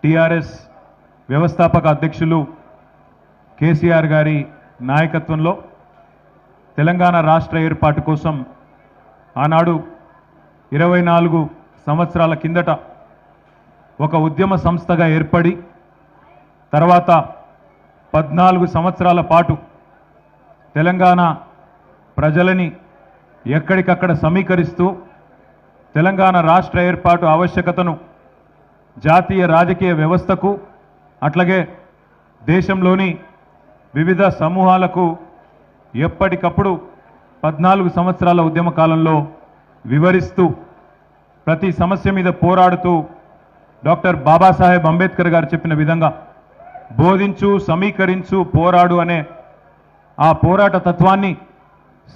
TRS వ్యవస్థాపక అధ్యక్షులు కేసీఆర్ గారి నాయకత్వంలో తెలంగాణ రాష్ట్ర ఏర్పాటు కోసం ఆనాడు 24 సంవత్సరాల కిందట ఒక ఉద్యమ సంస్థగా ఏర్పడి తర్వాత 14 సంవత్సరాల పాటు తెలంగాణ ప్రజలని ఎక్కడికక్కడ సమీకరిస్తూ తెలంగాణ రాష్ట్ర ఏర్పాటు ఆవశ్యకతను జాతీయ రాజకీయ వ్యవస్థకు అట్లాగే దేశంలోని వివిధ సమూహాలకు ఎప్పటికప్పుడు 14 సంవత్సరాల ఉద్యమ కాలంలో వివరిస్తూ ప్రతి సమస్య మీద పోరాడుతూ డాక్టర్ బాబాసాహెబ్ అంబేద్కర్ గారు చెప్పిన విధంగా బోధించు సమీకరించు పోరాడు అనే ఆ పోరాట తత్వాన్ని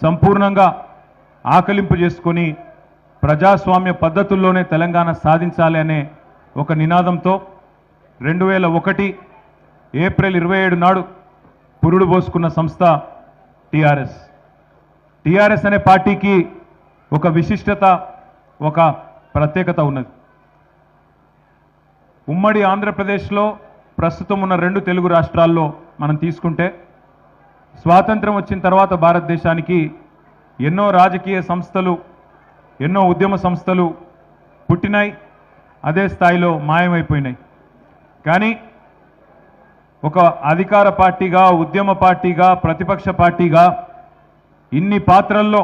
సంపూర్ణంగా ఆకలింపు చేసుకొని ప్రజాస్వామ్య పద్ధతుల్లోనే తెలంగాణ సాధించాలి అనే ఒక నినాదంతో 2001 ఏప్రిల్ 27 నాడు పురుడు పోసుకున్న సంస్థ టిఆర్ఎస్. టిఆర్ఎస్ అనే పార్టీకి ఒక విశిష్టత ఒక ప్రత్యేకత ఉన్నది. ఉమ్మడి ఆంధ్రప్రదేశ్లో ప్రస్తుతం ఉన్న 2 తెలుగు రాష్ట్రాల్లో మనం తీసుకుంటే స్వాతంత్రం వచ్చిన తర్వాత భారతదేశానికి ఎన్నో రాజకీయ సంస్థలు ఎన్నో ఉద్యమ సంస్థలు పుట్టినాయి, అదే స్థాయిలో మాయమైపోయినాయి. కానీ ఒక అధికార పార్టీగా ఉద్యమ పార్టీగా ప్రతిపక్ష పార్టీగా ఇన్ని పాత్రల్లో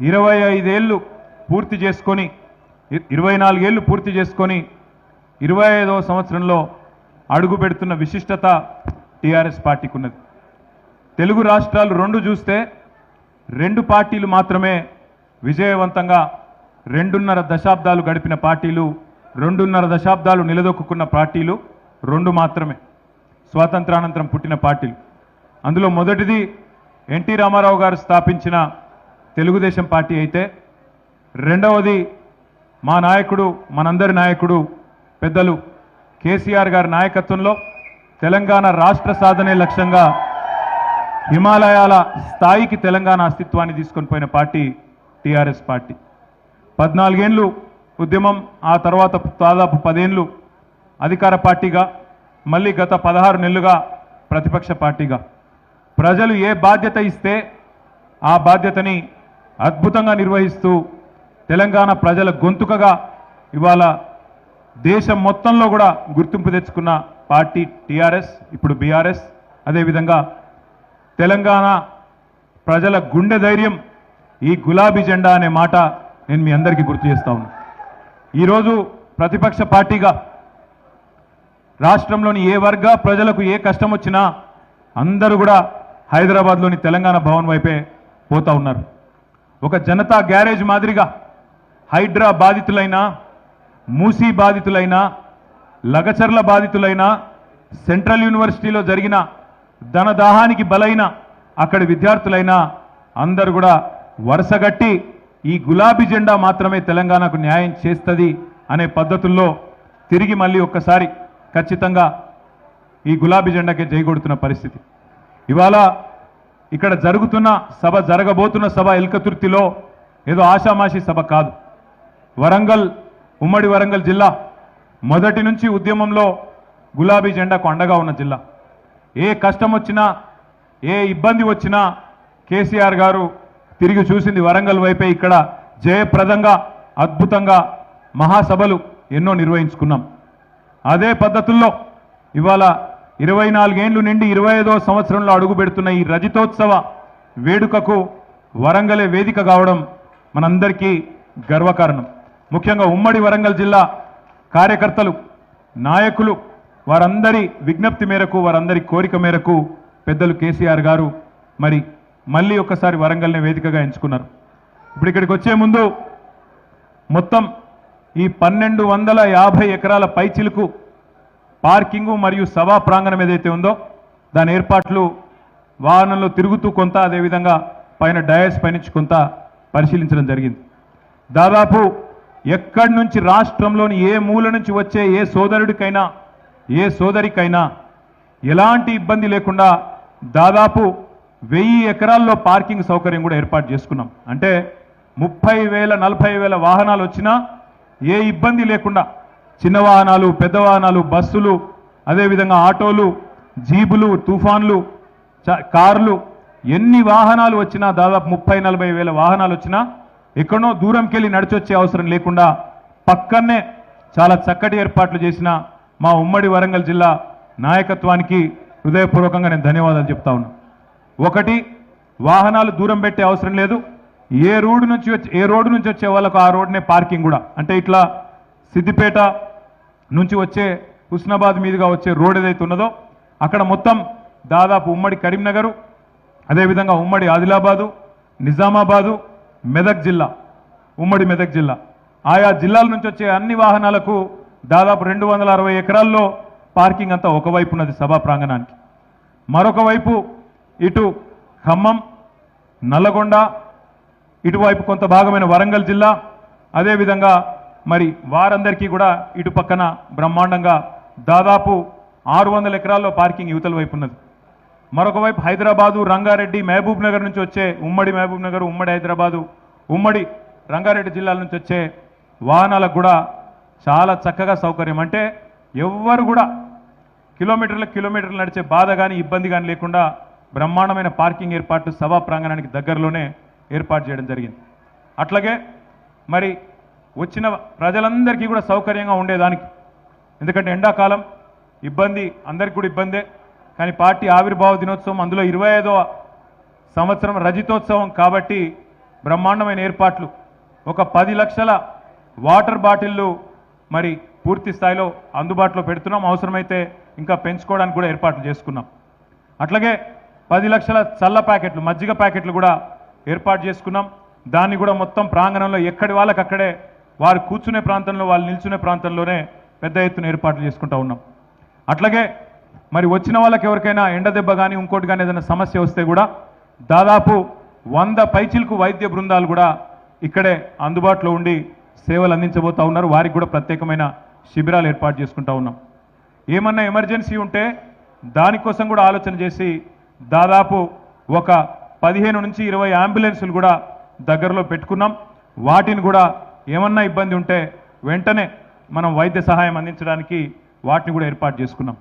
25 ఏళ్ళు పూర్తి చేసుకొని 24 ఏళ్ళు పూర్తి చేసుకొని 25వ సంవత్సరంలో అడుగు పెడుతున్న విశిష్టత టిఆర్ఎస్ పార్టీకి ఉన్నది. తెలుగు రాష్ట్రాలు 2 చూస్తే 2 పార్టీలు మాత్రమే విజయవంతంగా 2.5 దశాబ్దాలు గడిపిన పార్టీలు, 2.5 దశాబ్దాలు నిలదొక్కున్న పార్టీలు 2 మాత్రమే స్వాతంత్రానంతరం పుట్టిన పార్టీలు. అందులో మొదటిది ఎన్టీ రామారావు గారు స్థాపించిన తెలుగుదేశం పార్టీ అయితే, రెండవది మా నాయకుడు మనందరి నాయకుడు పెద్దలు కేసీఆర్ గారి నాయకత్వంలో తెలంగాణ రాష్ట్ర సాధనే లక్ష్యంగా హిమాలయాల స్థాయికి తెలంగాణ అస్తిత్వాన్ని తీసుకొని పోయిన పార్టీ టిఆర్ఎస్ పార్టీ. 14 ఏళ్ళు ఉద్యమం, ఆ తర్వాత దాదాపు 10 ఏళ్ళు అధికార పార్టీగా, మళ్ళీ గత 16 నెలలుగా ప్రతిపక్ష పార్టీగా ప్రజలు ఏ బాధ్యత ఇస్తే ఆ బాధ్యతని అద్భుతంగా నిర్వహిస్తూ తెలంగాణ ప్రజల గొంతుకగా ఇవాళ దేశం మొత్తంలో కూడా గుర్తింపు తెచ్చుకున్న పార్టీ టిఆర్ఎస్, ఇప్పుడు బీఆర్ఎస్. అదేవిధంగా తెలంగాణ ప్రజల గుండె ధైర్యం ఈ గులాబీ జెండా అనే మాట నేను మీ అందరికీ గుర్తు చేస్తా ఉన్నాను. ఈరోజు ప్రతిపక్ష పార్టీగా రాష్ట్రంలోని ఏ వర్గ ప్రజలకు ఏ కష్టం వచ్చినా అందరూ కూడా హైదరాబాద్లోని తెలంగాణ భవన్ వైపే పోతా ఉన్నారు. ఒక జనతా గ్యారేజ్ మాదిరిగా హైడ్రా బాధితులైనా, మూసీ బాధితులైనా, లగచర్ల బాధితులైనా, సెంట్రల్ యూనివర్సిటీలో జరిగిన ధనదాహానికి బలైన అక్కడి విద్యార్థులైనా అందరూ కూడా వరుసగట్టి ఈ గులాబీ జెండా మాత్రమే తెలంగాణకు న్యాయం చేస్తుంది అనే పద్ధతుల్లో తిరిగి మళ్ళీ ఒక్కసారి ఖచ్చితంగా ఈ గులాబీ జెండాకే జైగొడుతున్న పరిస్థితి. ఇవాళ ఇక్కడ జరుగుతున్న సభ, జరగబోతున్న సభ ఎల్కతుర్తిలో ఏదో ఆషామాషి సభ కాదు. వరంగల్, ఉమ్మడి వరంగల్ జిల్లా మొదటి నుంచి ఉద్యమంలో గులాబీ జెండాకు అండగా ఉన్న జిల్లా. ఏ కష్టం వచ్చినా, ఏ ఇబ్బంది వచ్చినా కేసీఆర్ గారు తిరిగి చూసింది వరంగల్ వైపే. ఇక్కడ జయప్రదంగా అద్భుతంగా మహాసభలు ఎన్నో నిర్వహించుకున్నాం. అదే పద్ధతుల్లో ఇవాళ 24 ఏళ్లు నిండి 25వ సంవత్సరంలో అడుగు పెడుతున్న ఈ రజతోత్సవ వేడుకకు వరంగలే వేదిక కావడం మనందరికీ గర్వకారణం. ముఖ్యంగా ఉమ్మడి వరంగల్ జిల్లా కార్యకర్తలు, నాయకులు, వారందరి విజ్ఞప్తి మేరకు, వారందరి కోరిక మేరకు పెద్దలు కేసీఆర్ గారు మరి మళ్ళీ ఒకసారి వరంగల్నే వేదికగా ఎంచుకున్నారు. ఇప్పుడు ఇక్కడికి వచ్చే ముందు మొత్తం ఈ 1250 ఎకరాల పైచిలుకు పార్కింగు మరియు సభా ప్రాంగణం ఏదైతే ఉందో దాని ఏర్పాట్లు వాహనంలో తిరుగుతూ కొంత, అదేవిధంగా పైన డయాస్ పైనుంచి కొంత పరిశీలించడం జరిగింది. దాదాపు ఎక్కడి నుంచి రాష్ట్రంలోని ఏ మూల నుంచి వచ్చే ఏ సోదరుడికైనా ఏ సోదరికైనా ఎలాంటి ఇబ్బంది లేకుండా దాదాపు 1000 ఎకరాల్లో పార్కింగ్ సౌకర్యం కూడా ఏర్పాటు చేసుకున్నాం. అంటే 30,000 40,000 వాహనాలు వచ్చినా ఏ ఇబ్బంది లేకుండా చిన్న వాహనాలు, పెద్ద వాహనాలు, బస్సులు, అదేవిధంగా ఆటోలు, జీబులు, తుఫాన్లు, కార్లు, ఎన్ని వాహనాలు వచ్చినా దాదాపు 30-40 వేల వాహనాలు వచ్చినా ఎక్కడో దూరంకి వెళ్ళి నడిచొచ్చే అవసరం లేకుండా పక్కనే చాలా చక్కటి ఏర్పాట్లు చేసిన మా ఉమ్మడి వరంగల్ జిల్లా నాయకత్వానికి హృదయపూర్వకంగా నేను ధన్యవాదాలు చెప్తా ఉన్నా. ఒకటి, వాహనాలు దూరం పెట్టే అవసరం లేదు. ఏ రోడ్డు నుంచి వచ్చే వాళ్ళకు ఆ రోడ్నే పార్కింగ్ కూడా. అంటే ఇట్లా సిద్దిపేట నుంచి వచ్చే హుస్నాబాద్ మీదుగా వచ్చే రోడ్ ఏదైతే ఉన్నదో అక్కడ మొత్తం దాదాపు ఉమ్మడి కరీంనగరు, అదేవిధంగా ఉమ్మడి ఆదిలాబాదు, నిజామాబాదు, మెదక్ జిల్లా, ఉమ్మడి మెదక్ జిల్లా, ఆయా జిల్లాల నుంచి వచ్చే అన్ని వాహనాలకు దాదాపు 260 ఎకరాల్లో పార్కింగ్ అంతా ఒకవైపు ఉన్నది సభా ప్రాంగణానికి. మరొక వైపు ఇటు ఖమ్మం, నల్లగొండ, ఇటువైపు కొంత భాగమైన వరంగల్ జిల్లా, అదేవిధంగా మరి వారందరికీ కూడా ఇటు పక్కన బ్రహ్మాండంగా దాదాపు 600 ఎకరాల్లో పార్కింగ్ యువతల వైపు ఉన్నది. మరొక వైపు హైదరాబాదు, రంగారెడ్డి, మహబూబ్ నగర్ నుంచి వచ్చే ఉమ్మడి మహబూబ్ నగర్, ఉమ్మడి హైదరాబాదు, ఉమ్మడి రంగారెడ్డి జిల్లాల నుంచి వచ్చే వాహనాలకు కూడా చాలా చక్కగా సౌకర్యం. అంటే ఎవ్వరు కూడా కిలోమీటర్లు నడిచే బాధ కానీ ఇబ్బంది కానీ లేకుండా బ్రహ్మాండమైన పార్కింగ్ ఏర్పాటు సభా ప్రాంగణానికి దగ్గరలోనే ఏర్పాటు చేయడం జరిగింది. అట్లాగే మరి వచ్చిన ప్రజలందరికీ కూడా సౌకర్యంగా ఉండేదానికి, ఎందుకంటే ఎండాకాలం ఇబ్బంది అందరికీ కూడా ఇబ్బందే, కానీ పార్టీ ఆవిర్భావ దినోత్సవం అందులో 25వ సంవత్సరం రజతోత్సవం కాబట్టి బ్రహ్మాండమైన ఏర్పాట్లు. ఒక 10 లక్షల వాటర్ బాటిళ్ళు మరి పూర్తి స్థాయిలో అందుబాటులో పెడుతున్నాం. అవసరమైతే ఇంకా పెంచుకోవడానికి కూడా ఏర్పాట్లు చేసుకున్నాం. అట్లాగే 10 లక్షల చల్ల ప్యాకెట్లు, మజ్జిగ ప్యాకెట్లు కూడా ఏర్పాటు చేసుకున్నాం. దాన్ని కూడా మొత్తం ప్రాంగణంలో ఎక్కడి వాళ్ళకి అక్కడే వారు కూర్చునే ప్రాంతంలో, వాళ్ళు నిల్చునే ప్రాంతంలోనే పెద్ద ఎత్తున ఏర్పాట్లు చేసుకుంటూ ఉన్నాం. అట్లాగే మరి వచ్చిన వాళ్ళకి ఎవరికైనా ఎండ దెబ్బ కానీ ఇంకోటి కానీ ఏదైనా సమస్య వస్తే కూడా దాదాపు 100 పైచిలకు వైద్య బృందాలు కూడా ఇక్కడే అందుబాటులో ఉండి సేవలు అందించబోతూ ఉన్నారు. వారికి కూడా ప్రత్యేకమైన శిబిరాలు ఏర్పాటు చేసుకుంటూ ఉన్నాం. ఏమన్నా ఎమర్జెన్సీ ఉంటే దానికోసం కూడా ఆలోచన చేసి దాదాపు ఒక 15 నుంచి 20 అంబులెన్సులు కూడా దగ్గరలో పెట్టుకున్నాం. వాటిని కూడా ఏమన్నా ఇబ్బంది ఉంటే వెంటనే మనం వైద్య సహాయం అందించడానికి వాటిని కూడా ఏర్పాటు చేసుకున్నాం.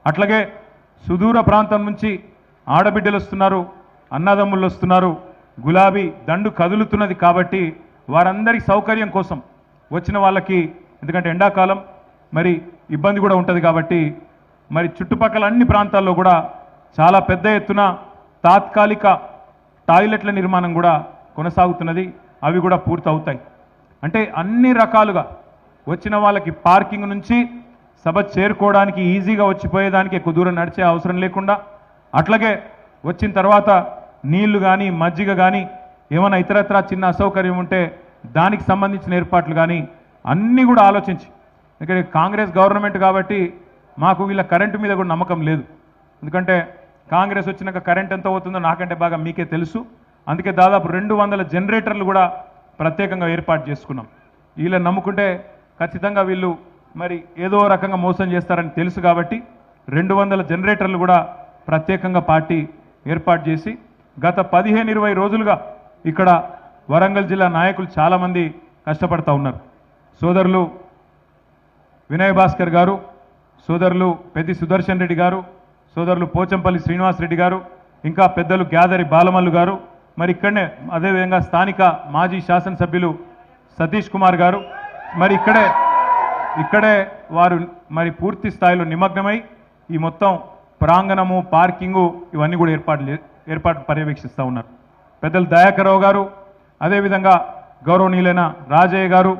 అట్లాగే సుదూర ప్రాంతం నుంచి ఆడబిడ్డలు వస్తున్నారు, అన్నదమ్ముళ్ళు వస్తున్నారు, గులాబీ దండు కదులుతున్నది కాబట్టి వారందరి సౌకర్యం కోసం వచ్చిన వాళ్ళకి, ఎందుకంటే ఎండాకాలం మరి ఇబ్బంది కూడా ఉంటుంది కాబట్టి మరి చుట్టుపక్కల అన్ని ప్రాంతాల్లో కూడా చాలా పెద్ద ఎత్తున తాత్కాలిక టాయిలెట్ల నిర్మాణం కూడా కొనసాగుతున్నది. అవి కూడా పూర్తవుతాయి. అంటే అన్ని రకాలుగా వచ్చిన వాళ్ళకి పార్కింగ్ నుంచి సభ చేరుకోవడానికి ఈజీగా వచ్చిపోయేదానికి ఎక్కువ దూరం నడిచే అవసరం లేకుండా, అట్లాగే వచ్చిన తర్వాత నీళ్లు కానీ మజ్జిగ కానీ ఏమైనా ఇతరత్రా చిన్న అసౌకర్యం ఉంటే దానికి సంబంధించిన ఏర్పాట్లు కానీ అన్నీ కూడా ఆలోచించి, ఎందుకంటే కాంగ్రెస్ గవర్నమెంట్ కాబట్టి మాకు వీళ్ళ కరెంటు మీద కూడా నమ్మకం లేదు. ఎందుకంటే కాంగ్రెస్ వచ్చినాక కరెంట్ ఎంత అవుతుందో నాకంటే బాగా మీకే తెలుసు. అందుకే దాదాపు 200 జనరేటర్లు కూడా ప్రత్యేకంగా ఏర్పాటు చేసుకున్నాం. వీళ్ళని నమ్ముకుంటే ఖచ్చితంగా వీళ్ళు మరి ఏదో రకంగా మోసం చేస్తారని తెలుసు కాబట్టి 200 జనరేటర్లు కూడా ప్రత్యేకంగా పార్టీ ఏర్పాటు చేసి గత 15-20 రోజులుగా ఇక్కడ వరంగల్ జిల్లా నాయకులు చాలామంది కష్టపడతా ఉన్నారు. సోదరులు వినయ్ భాస్కర్ గారు, సోదరులు పెద్ది సుదర్శన్ రెడ్డి గారు, సోదరులు పోచంపల్లి శ్రీనివాస్ రెడ్డి గారు, ఇంకా పెద్దలు గ్యాదరి బాలమల్లు గారు, మరి ఇక్కడనే అదేవిధంగా స్థానిక మాజీ శాసనసభ్యులు సతీష్ కుమార్ గారు మరి ఇక్కడే వారు మరి పూర్తి స్థాయిలో నిమగ్నమై ఈ మొత్తం ప్రాంగణము, పార్కింగు ఇవన్నీ కూడా ఏర్పాటు పర్యవేక్షిస్తూ ఉన్నారు. పెద్దలు దయాకర్రావు గారు, అదేవిధంగా గౌరవనీయులైన రాజయ్య గారు,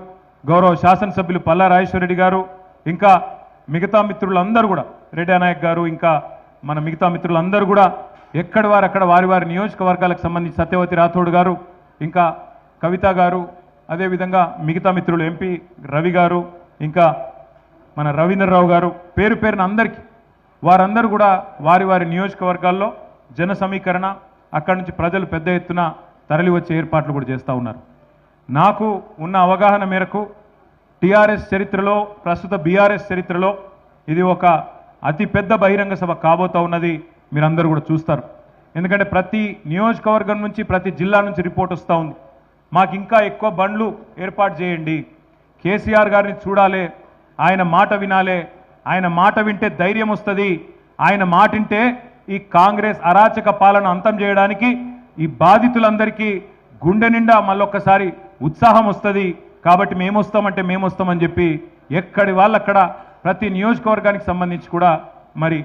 గౌరవ శాసనసభ్యులు పల్లా రాజేశ్వరరెడ్డి గారు, ఇంకా మిగతా మిత్రులందరూ కూడా రెడ్డి నాయక్ గారు, ఇంకా మన మిగతా మిత్రులందరూ కూడా ఎక్కడి వారు అక్కడ వారి నియోజకవర్గాలకు సంబంధించి సత్యవతి రాథోడ్ గారు, ఇంకా కవిత గారు, అదేవిధంగా మిగతా మిత్రులు ఎంపీ రవి గారు, ఇంకా మన రవీంద్రరావు గారు, పేరు పేరున అందరికీ వారందరూ కూడా వారి నియోజకవర్గాల్లో జన సమీకరణ, అక్కడి నుంచి ప్రజలు పెద్ద ఎత్తున తరలి వచ్చే ఏర్పాట్లు కూడా చేస్తూ ఉన్నారు. నాకు ఉన్న అవగాహన మేరకు టీఆర్ఎస్ చరిత్రలో, ప్రస్తుత బీఆర్ఎస్ చరిత్రలో ఇది ఒక అతిపెద్ద బహిరంగ సభ కాబోతూ ఉన్నది. మీరందరూ కూడా చూస్తారు. ఎందుకంటే ప్రతి నియోజకవర్గం నుంచి, ప్రతి జిల్లా నుంచి రిపోర్ట్ వస్తూ ఉంది. మాకు ఇంకా ఎక్కువ బండ్లు ఏర్పాటు చేయండి, కేసీఆర్ గారిని చూడాలి, ఆయన మాట వినాలే, ఆయన మాట వింటే ధైర్యం వస్తుంది, ఆయన మాట వింటే ఈ కాంగ్రెస్ అరాచక పాలన అంతం చేయడానికి ఈ బాధితులందరికీ గుండె నిండా మళ్ళొక్కసారి ఉత్సాహం వస్తుంది. కాబట్టి మేము వస్తామని చెప్పి ఎక్కడి వాళ్ళక్కడ ప్రతి నియోజకవర్గానికి సంబంధించి కూడా మరి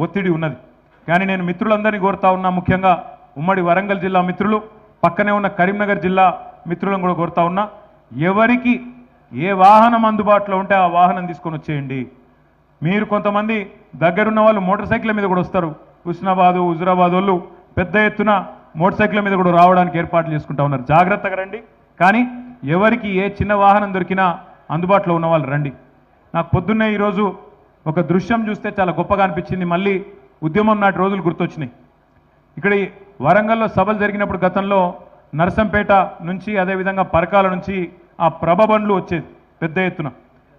ఒత్తిడి ఉన్నది. కానీ నేను మిత్రులందరినీ కోరుతా ఉన్నా, ముఖ్యంగా ఉమ్మడి వరంగల్ జిల్లా మిత్రులు, పక్కనే ఉన్న కరీంనగర్ జిల్లా మిత్రులను కూడా కోరుతా ఉన్నా, ఎవరికి ఏ వాహనం అందుబాటులో ఉంటే ఆ వాహనం తీసుకొని వచ్చేయండి. మీరు కొంతమంది దగ్గరున్న వాళ్ళు మోటార్ సైకిల్ మీద కూడా వస్తారు, హుజురాబాద్ వాళ్ళు పెద్ద ఎత్తున మోటార్ సైకిల్ మీద కూడా రావడానికి ఏర్పాట్లు చేసుకుంటా ఉన్నారు. జాగ్రత్తగా రండి. కానీ ఎవరికి ఏ చిన్న వాహనం దొరికినా అందుబాటులో ఉన్న వాళ్ళు రండి. నాకు పొద్దున్నే ఈరోజు ఒక దృశ్యం చూస్తే చాలా గొప్పగా అనిపించింది. మళ్ళీ ఉద్యమం నాటి రోజులు గుర్తొచ్చినాయి. ఇక్కడ వరంగల్లో సభలు జరిగినప్పుడు గతంలో నర్సంపేట నుంచి అదేవిధంగా పరకాల నుంచి ఆ ప్రభ బండ్లు వచ్చేది పెద్ద ఎత్తున.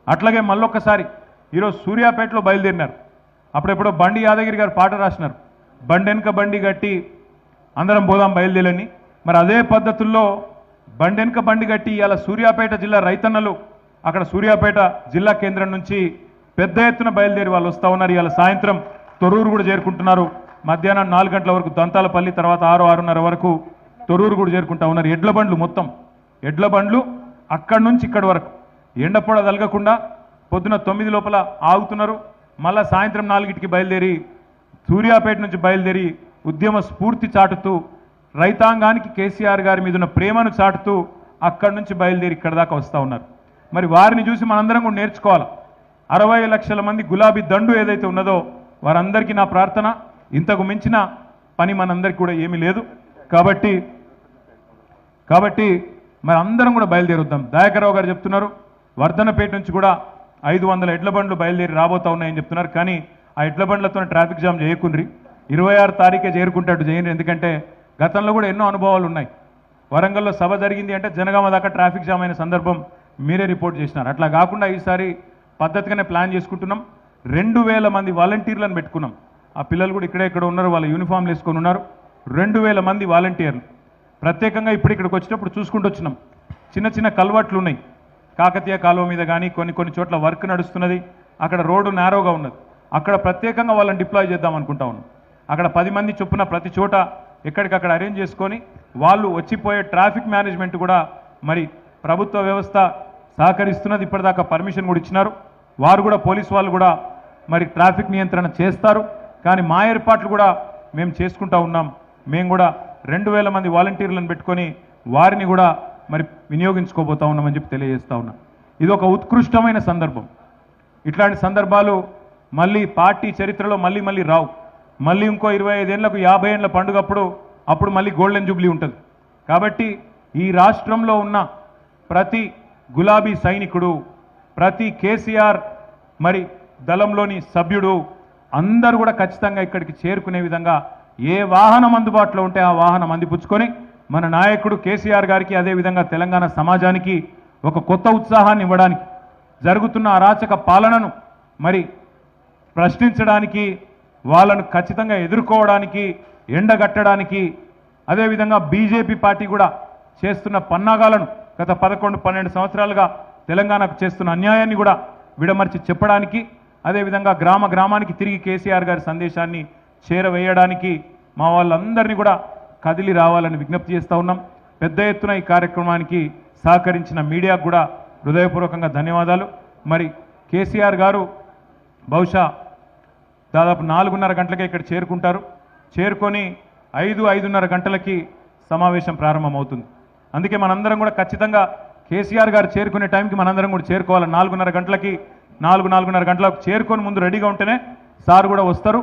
అట్లాగే మళ్ళొక్కసారి ఈరోజు సూర్యాపేటలో బయలుదేరినారు. అప్పుడెప్పుడో బండి యాదగిరి గారు పాట రాసినారు, బండి వెనుక బండి కట్టి అందరం పోదాం బయలుదేరని. మరి అదే పద్ధతుల్లో బండి వెనుక బండి కట్టి ఇవాళ సూర్యాపేట జిల్లా రైతన్నలు అక్కడ సూర్యాపేట జిల్లా కేంద్రం నుంచి పెద్ద ఎత్తున బయలుదేరి వాళ్ళు వస్తూ ఉన్నారు. ఇవాళ సాయంత్రం తొర్రూరు కూడా చేరుకుంటున్నారు. మధ్యాహ్నం 4 గంటల వరకు దంతాలపల్లి, తర్వాత 6-6:30 వరకు తొర్రూరు కూడా చేరుకుంటా ఉన్నారు. ఎడ్ల బండ్లు మొత్తం ఎడ్ల బండ్లు అక్కడి నుంచి ఇక్కడి వరకు ఎండపొడ తలగకుండా పొద్దున 9 లోపల ఆగుతున్నారు. మళ్ళా సాయంత్రం 4కి బయలుదేరి సూర్యాపేట నుంచి బయలుదేరి ఉద్యమ స్ఫూర్తి చాటుతూ రైతాంగానికి కేసీఆర్ గారి మీద ఉన్న ప్రేమను చాటుతూ అక్కడి నుంచి బయలుదేరి ఇక్కడ దాకా వస్తూ ఉన్నారు. మరి వారిని చూసి మనందరం కూడా నేర్చుకోవాలి. 60 లక్షల మంది గులాబీ దండు ఏదైతే ఉన్నదో వారందరికీ నా ప్రార్థన, ఇంతకు మించిన పని మనందరికీ కూడా ఏమీ లేదు. కాబట్టి మరి అందరం కూడా బయలుదేరుద్దాం. దయాకర్రావు గారు చెప్తున్నారు వర్ధనపేట నుంచి కూడా 500 ఎడ్ల బండ్లు బయలుదేరి రాబోతా ఉన్నాయని చెప్తున్నారు. కానీ ఆ ఎడ్ల బండ్లతో ట్రాఫిక్ జామ్ చేయకుండ్రి, 26 తారీఖే చేరుకుంటాడు చేయండి. ఎందుకంటే గతంలో కూడా ఎన్నో అనుభవాలు ఉన్నాయి. వరంగల్లో సభ జరిగింది అంటే జనగామ దాకా ట్రాఫిక్ జామ్ అయిన సందర్భం మీరే రిపోర్ట్ చేసినారు. అట్లా కాకుండా ఈసారి పద్ధతిగానే ప్లాన్ చేసుకుంటున్నాం. 2000 మంది వాలంటీర్లను పెట్టుకున్నాం. ఆ పిల్లలు కూడా ఇక్కడ ఉన్నారు, వాళ్ళ యూనిఫామ్లు వేసుకొని ఉన్నారు. 2000 మంది వాలంటీర్లు ప్రత్యేకంగా ఇప్పుడు ఇక్కడికి వచ్చినప్పుడు చూసుకుంటూ వచ్చినాం. చిన్న చిన్న కల్వర్ట్లు ఉన్నాయి. కాకతీయ కాలువ మీద కానీ కొన్ని చోట్ల వర్క్ నడుస్తున్నది. అక్కడ రోడ్డు నేరోగా ఉన్నది. అక్కడ ప్రత్యేకంగా వాళ్ళని డిప్లాయ్ చేద్దాం అనుకుంటా ఉన్నాం. అక్కడ 10 మంది చొప్పున ప్రతి చోట ఎక్కడికక్కడ అరేంజ్ చేసుకొని వాళ్ళు వచ్చిపోయే ట్రాఫిక్ మేనేజ్మెంట్ కూడా మరి ప్రభుత్వ వ్యవస్థ సహకరిస్తున్నది. ఇప్పటిదాకా పర్మిషన్ కూడా ఇచ్చినారు. వారు కూడా పోలీసు వాళ్ళు కూడా మరి ట్రాఫిక్ నియంత్రణ చేస్తారు. కానీ మా ఏర్పాట్లు కూడా మేము చేసుకుంటా ఉన్నాం. మేము కూడా 2000 మంది వాలంటీర్లను పెట్టుకొని వారిని కూడా మరి వినియోగించుకోబోతా ఉన్నామని చెప్పి తెలియజేస్తా ఉన్నాం. ఇది ఒక ఉత్కృష్టమైన సందర్భం. ఇట్లాంటి సందర్భాలు మళ్ళీ పార్టీ చరిత్రలో మళ్ళీ రావు. మళ్ళీ ఇంకో 25 ఏళ్లకు 50 ఏళ్ల పండుగప్పుడు అప్పుడు మళ్ళీ గోల్డెన్ జూబ్లీ ఉంటుంది. కాబట్టి ఈ రాష్ట్రంలో ఉన్న ప్రతి గులాబీ సైనికుడు, ప్రతి కేసీఆర్ మరి దళంలోని సభ్యుడు అందరూ కూడా ఖచ్చితంగా ఇక్కడికి చేరుకునే విధంగా ఏ వాహనం అందుబాటులో ఉంటే ఆ వాహనం అందిపుచ్చుకొని మన నాయకుడు కేసీఆర్ గారికి అదేవిధంగా తెలంగాణ సమాజానికి ఒక కొత్త ఉత్సాహాన్ని ఇవ్వడానికి, జరుగుతున్న అరాచక పాలనను మరి ప్రశ్నించడానికి, వాళ్ళను ఖచ్చితంగా ఎదుర్కోవడానికి, ఎండగట్టడానికి, అదేవిధంగా బీజేపీ పార్టీ కూడా చేస్తున్న పన్నాగాలను గత 11-12 సంవత్సరాలుగా తెలంగాణకు చేస్తున్న అన్యాయాన్ని కూడా విడమర్చి చెప్పడానికి, అదేవిధంగా గ్రామానికి తిరిగి కేసీఆర్ గారి సందేశాన్ని చేరవేయడానికి మా వాళ్ళందరినీ కూడా కదిలి రావాలని విజ్ఞప్తి చేస్తూ ఉన్నాం. పెద్ద ఎత్తున ఈ కార్యక్రమానికి సహకరించిన మీడియాకు కూడా హృదయపూర్వకంగా ధన్యవాదాలు. మరి కేసీఆర్ గారు బహుశా దాదాపు 4:30 గంటలకే ఇక్కడ చేరుకుంటారు. చేరుకొని 5-5:30 గంటలకి సమావేశం ప్రారంభమవుతుంది. అందుకే మనందరం కూడా ఖచ్చితంగా కేసీఆర్ గారు చేరుకునే టైంకి మనందరం కూడా చేరుకోవాలి. 4:30 గంటలకి 4-4:30 గంటలకు చేరుకొని ముందు రెడీగా ఉంటేనే సార్ కూడా వస్తారు.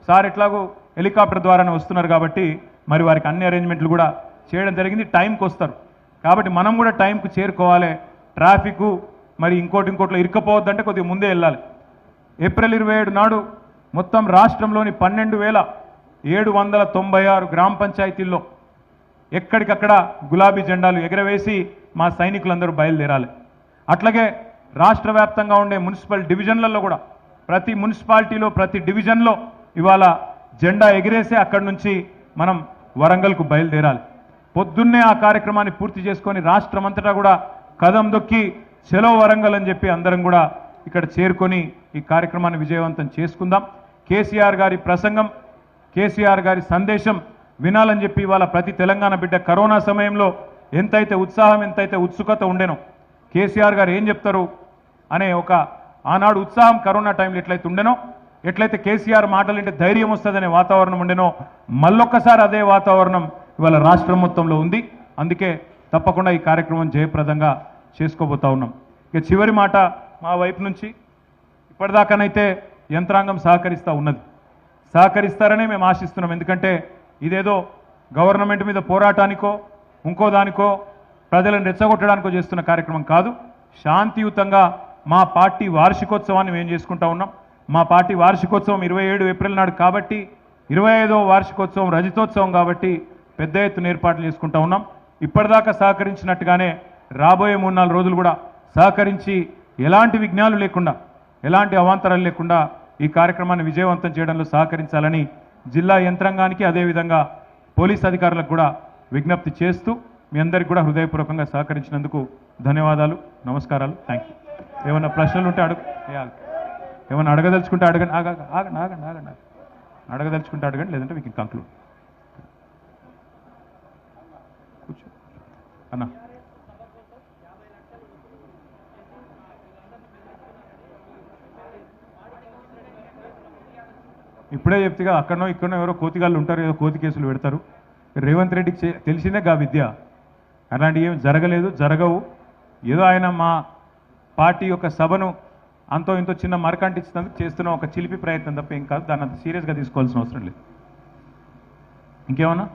సార్ ఎట్లాగో హెలికాప్టర్ ద్వారానే వస్తున్నారు కాబట్టి మరి వారికి అన్ని అరేంజ్మెంట్లు కూడా చేయడం జరిగింది. టైంకి వస్తారు కాబట్టి మనం కూడా టైంకు చేరుకోవాలి. ట్రాఫిక్ మరి ఇంకోటిలో ఇరుక్కపోవద్దంటే కొద్దిగా ముందే వెళ్ళాలి. ఏప్రిల్ 27 నాడు మొత్తం రాష్ట్రంలోని 12,796 గ్రామ పంచాయతీల్లో ఎక్కడికక్కడ గులాబీ జెండాలు ఎగరవేసి మా సైనికులందరూ బయలుదేరాలి. అట్లాగే రాష్ట్ర వ్యాప్తంగా ఉండే మున్సిపల్ డివిజన్లలో కూడా ప్రతి మున్సిపాలిటీలో ప్రతి డివిజన్లో ఇవాళ జెండా ఎగిరేసి అక్కడి నుంచి మనం వరంగల్కు బయలుదేరాలి. పొద్దున్నే ఆ కార్యక్రమాన్ని పూర్తి చేసుకొని రాష్ట్రమంతటా కూడా కదం దొక్కి చెలో వరంగల్ అని చెప్పి అందరం కూడా ఇక్కడ చేరుకొని ఈ కార్యక్రమాన్ని విజయవంతం చేసుకుందాం. కేసీఆర్ గారి ప్రసంగం, కేసీఆర్ గారి సందేశం వినాలని చెప్పి ఇవాళ ప్రతి తెలంగాణ బిడ్డ కరోనా సమయంలో ఎంతైతే ఉత్సాహం, ఎంతైతే ఉత్సుకత ఉండేనో, కేసీఆర్ గారు ఏం చెప్తారు అనే ఒక ఆనాడు ఉత్సాహం కరోనా టైంలో ఎట్లయితే ఉండేనో, ఎట్లయితే కేసీఆర్ మాటలు అంటే ధైర్యం వస్తుందనే వాతావరణం ఉండేనో, మళ్ళొక్కసారి అదే వాతావరణం ఇవాళ రాష్ట్రం మొత్తంలో ఉంది. అందుకే తప్పకుండా ఈ కార్యక్రమం జయప్రదంగా చేసుకోబోతా ఉన్నాం. ఇక చివరి మాట మా వైపు నుంచి, ఇప్పటిదాకానైతే యంత్రాంగం సహకరిస్తూ ఉన్నది, సహకరిస్తారనే మేము ఆశిస్తున్నాం. ఎందుకంటే ఇదేదో గవర్నమెంట్ మీద పోరాటానికో ఇంకో దానికో ప్రజలను రెచ్చగొట్టడానికో చేస్తున్న కార్యక్రమం కాదు. శాంతియుతంగా మా పార్టీ వార్షికోత్సవాన్ని మేము చేసుకుంటా ఉన్నాం. మా పార్టీ వార్షికోత్సవం 27 ఏప్రిల్ నాడు కాబట్టి 25వ వార్షికోత్సవం రజతోత్సవం కాబట్టి పెద్ద ఎత్తున ఏర్పాట్లు చేసుకుంటా ఉన్నాం. ఇప్పటిదాకా సహకరించినట్టుగానే రాబోయే 3-4 రోజులు కూడా సహకరించి ఎలాంటి విఘ్నాలు లేకుండా, ఎలాంటి అవాంతరాలు లేకుండా ఈ కార్యక్రమాన్ని విజయవంతం చేయడంలో సహకరించాలని జిల్లా యంత్రాంగానికి, అదేవిధంగా పోలీస్ అధికారులకు కూడా విజ్ఞప్తి చేస్తూ మీ అందరికీ కూడా హృదయపూర్వకంగా సహకరించినందుకు ధన్యవాదాలు, నమస్కారాలు, థ్యాంక్ యూ. ఏమైనా ప్రశ్నలు ఉంటే ఏమైనా అడగదలుచుకుంటే అడగండి. ఆగండి ఆగండి ఆగండి అడగదలుచుకుంటే అడగండి, లేదంటే మీకు కంక్లూడ్. కూర్చో అన్నా. ఇప్పుడే చెప్తే అక్కడనో ఇక్కడనో ఎవరో కోతిగాళ్ళు ఉంటారు, ఏదో కోతి కేసులు పెడతారు. రేవంత్ రెడ్డికి తెలిసిందే గా విద్య, అలాంటివి ఏమి జరగలేదు, జరగవు. ఏదో ఆయన మా పార్టీ యొక్క సభను అంతో ఇంతో చిన్న మరకంటించినందుకు చేస్తున్న ఒక చిలిపి ప్రయత్నం తప్ప ఏం కాదు. దాన్ని అంత సీరియస్గా తీసుకోవాల్సిన అవసరం లేదు. ఇంకేమన్నా?